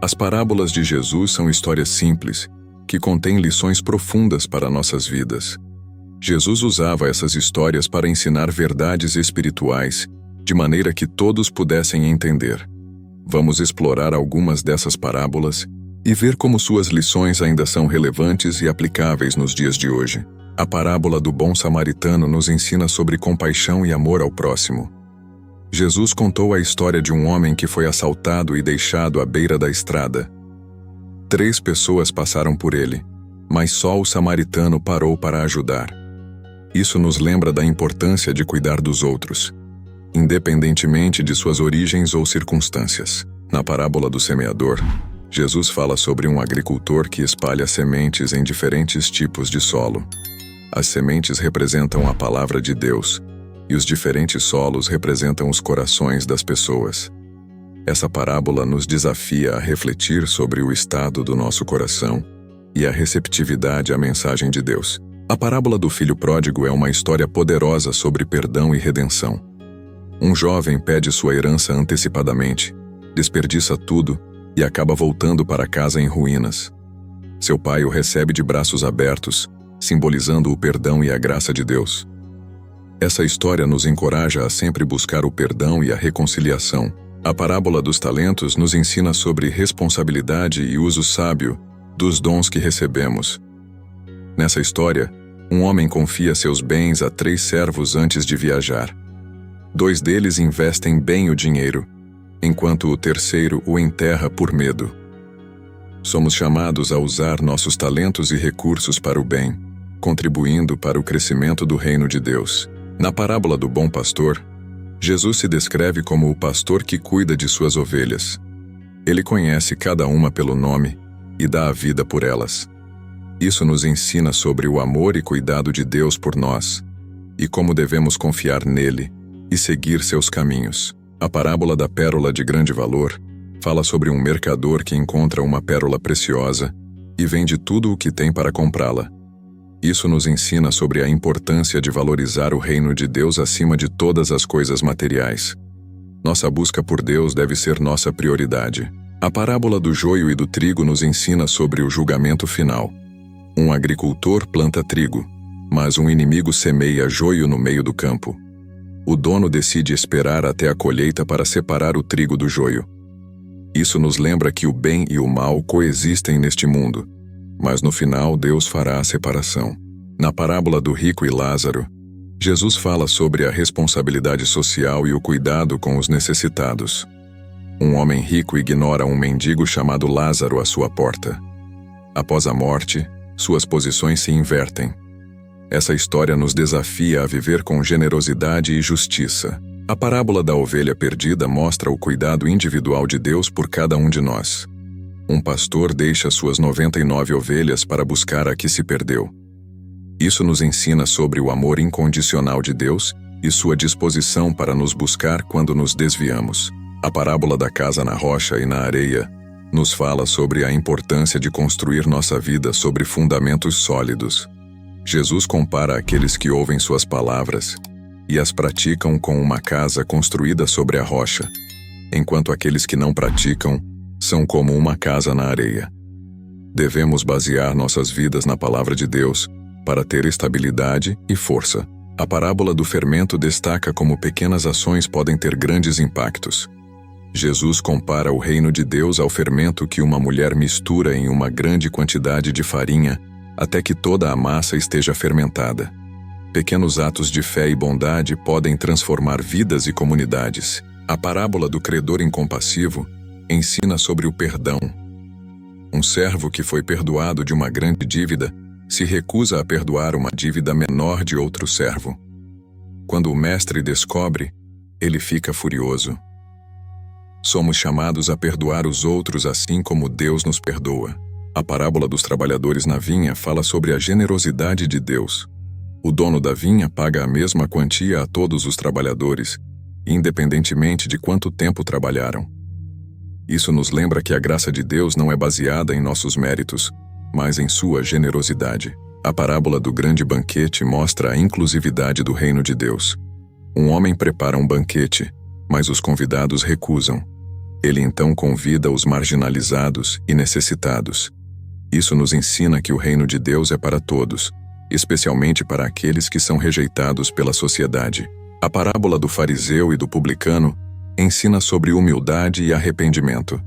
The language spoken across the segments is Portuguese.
As parábolas de Jesus são histórias simples, que contêm lições profundas para nossas vidas. Jesus usava essas histórias para ensinar verdades espirituais, de maneira que todos pudessem entender. Vamos explorar algumas dessas parábolas e ver como suas lições ainda são relevantes e aplicáveis nos dias de hoje. A parábola do bom samaritano nos ensina sobre compaixão e amor ao próximo. Jesus contou a história de um homem que foi assaltado e deixado à beira da estrada. 3 pessoas passaram por ele, mas só o samaritano parou para ajudar. Isso nos lembra da importância de cuidar dos outros, independentemente de suas origens ou circunstâncias. Na parábola do semeador, Jesus fala sobre um agricultor que espalha sementes em diferentes tipos de solo. As sementes representam a palavra de Deus, e os diferentes solos representam os corações das pessoas. Essa parábola nos desafia a refletir sobre o estado do nosso coração e a receptividade à mensagem de Deus. A parábola do filho pródigo é uma história poderosa sobre perdão e redenção. Um jovem pede sua herança antecipadamente, desperdiça tudo e acaba voltando para casa em ruínas. Seu pai o recebe de braços abertos, simbolizando o perdão e a graça de Deus. Essa história nos encoraja a sempre buscar o perdão e a reconciliação. A parábola dos talentos nos ensina sobre responsabilidade e uso sábio dos dons que recebemos. Nessa história, um homem confia seus bens a 3 servos antes de viajar. 2 deles investem bem o dinheiro, enquanto o terceiro o enterra por medo. Somos chamados a usar nossos talentos e recursos para o bem, contribuindo para o crescimento do reino de Deus. Na parábola do bom pastor, Jesus se descreve como o pastor que cuida de suas ovelhas. Ele conhece cada uma pelo nome e dá a vida por elas. Isso nos ensina sobre o amor e cuidado de Deus por nós, e como devemos confiar nele e seguir seus caminhos. A parábola da pérola de grande valor fala sobre um mercador que encontra uma pérola preciosa e vende tudo o que tem para comprá-la. Isso nos ensina sobre a importância de valorizar o reino de Deus acima de todas as coisas materiais. Nossa busca por Deus deve ser nossa prioridade. A parábola do joio e do trigo nos ensina sobre o julgamento final. Um agricultor planta trigo, mas um inimigo semeia joio no meio do campo. O dono decide esperar até a colheita para separar o trigo do joio. Isso nos lembra que o bem e o mal coexistem neste mundo, mas no final Deus fará a separação. Na parábola do rico e Lázaro, Jesus fala sobre a responsabilidade social e o cuidado com os necessitados. Um homem rico ignora um mendigo chamado Lázaro à sua porta. Após a morte, suas posições se invertem. Essa história nos desafia a viver com generosidade e justiça. A parábola da ovelha perdida mostra o cuidado individual de Deus por cada um de nós. Um pastor deixa suas 99 ovelhas para buscar a que se perdeu. Isso nos ensina sobre o amor incondicional de Deus e sua disposição para nos buscar quando nos desviamos. A parábola da casa na rocha e na areia nos fala sobre a importância de construir nossa vida sobre fundamentos sólidos. Jesus compara aqueles que ouvem suas palavras e as praticam com uma casa construída sobre a rocha, enquanto aqueles que não praticam são como uma casa na areia. Devemos basear nossas vidas na palavra de Deus para ter estabilidade e força. A parábola do fermento destaca como pequenas ações podem ter grandes impactos. Jesus compara o reino de Deus ao fermento que uma mulher mistura em uma grande quantidade de farinha até que toda a massa esteja fermentada. Pequenos atos de fé e bondade podem transformar vidas e comunidades. A parábola do credor incompassivo ensina sobre o perdão. Um servo que foi perdoado de uma grande dívida se recusa a perdoar uma dívida menor de outro servo. Quando o mestre descobre, ele fica furioso. Somos chamados a perdoar os outros assim como Deus nos perdoa. A parábola dos trabalhadores na vinha fala sobre a generosidade de Deus. O dono da vinha paga a mesma quantia a todos os trabalhadores, independentemente de quanto tempo trabalharam. Isso nos lembra que a graça de Deus não é baseada em nossos méritos, mas em sua generosidade. A parábola do grande banquete mostra a inclusividade do reino de Deus. Um homem prepara um banquete, mas os convidados recusam. Ele então convida os marginalizados e necessitados. Isso nos ensina que o reino de Deus é para todos, especialmente para aqueles que são rejeitados pela sociedade. A parábola do fariseu e do publicano ensina sobre humildade e arrependimento.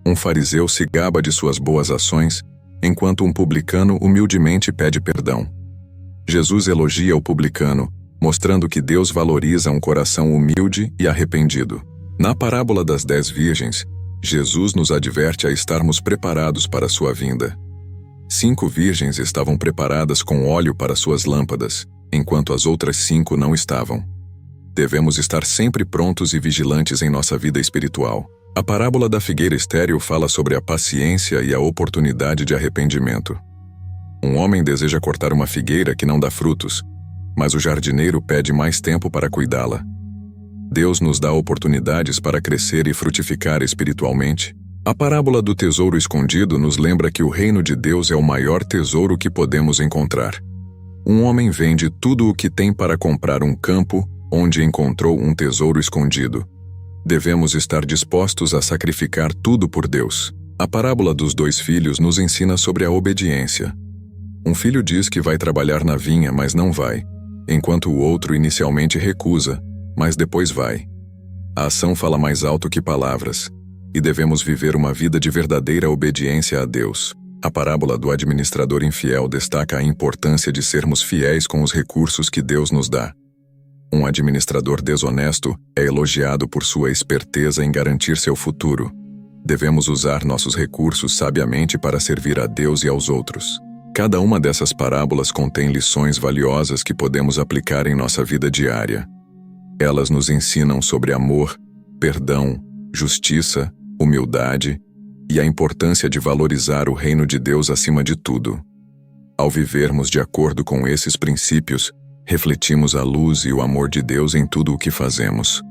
Um fariseu se gaba de suas boas ações, enquanto um publicano humildemente pede perdão. Jesus elogia o publicano, mostrando que Deus valoriza um coração humilde e arrependido. Na parábola das 10 virgens, Jesus nos adverte a estarmos preparados para sua vinda. 5 virgens estavam preparadas com óleo para suas lâmpadas, enquanto as outras 5 não estavam. Devemos estar sempre prontos e vigilantes em nossa vida espiritual. A parábola da figueira estéril fala sobre a paciência e a oportunidade de arrependimento. Um homem deseja cortar uma figueira que não dá frutos, mas o jardineiro pede mais tempo para cuidá-la. Deus nos dá oportunidades para crescer e frutificar espiritualmente. A parábola do tesouro escondido nos lembra que o reino de Deus é o maior tesouro que podemos encontrar. Um homem vende tudo o que tem para comprar um campo onde encontrou um tesouro escondido. Devemos estar dispostos a sacrificar tudo por Deus. A parábola dos 2 filhos nos ensina sobre a obediência. Um filho diz que vai trabalhar na vinha, mas não vai, enquanto o outro inicialmente recusa, mas depois vai. A ação fala mais alto que palavras, e devemos viver uma vida de verdadeira obediência a Deus. A parábola do administrador infiel destaca a importância de sermos fiéis com os recursos que Deus nos dá. Um administrador desonesto é elogiado por sua esperteza em garantir seu futuro. Devemos usar nossos recursos sabiamente para servir a Deus e aos outros. Cada uma dessas parábolas contém lições valiosas que podemos aplicar em nossa vida diária. Elas nos ensinam sobre amor, perdão, justiça, humildade e a importância de valorizar o reino de Deus acima de tudo. Ao vivermos de acordo com esses princípios, refletimos a luz e o amor de Deus em tudo o que fazemos.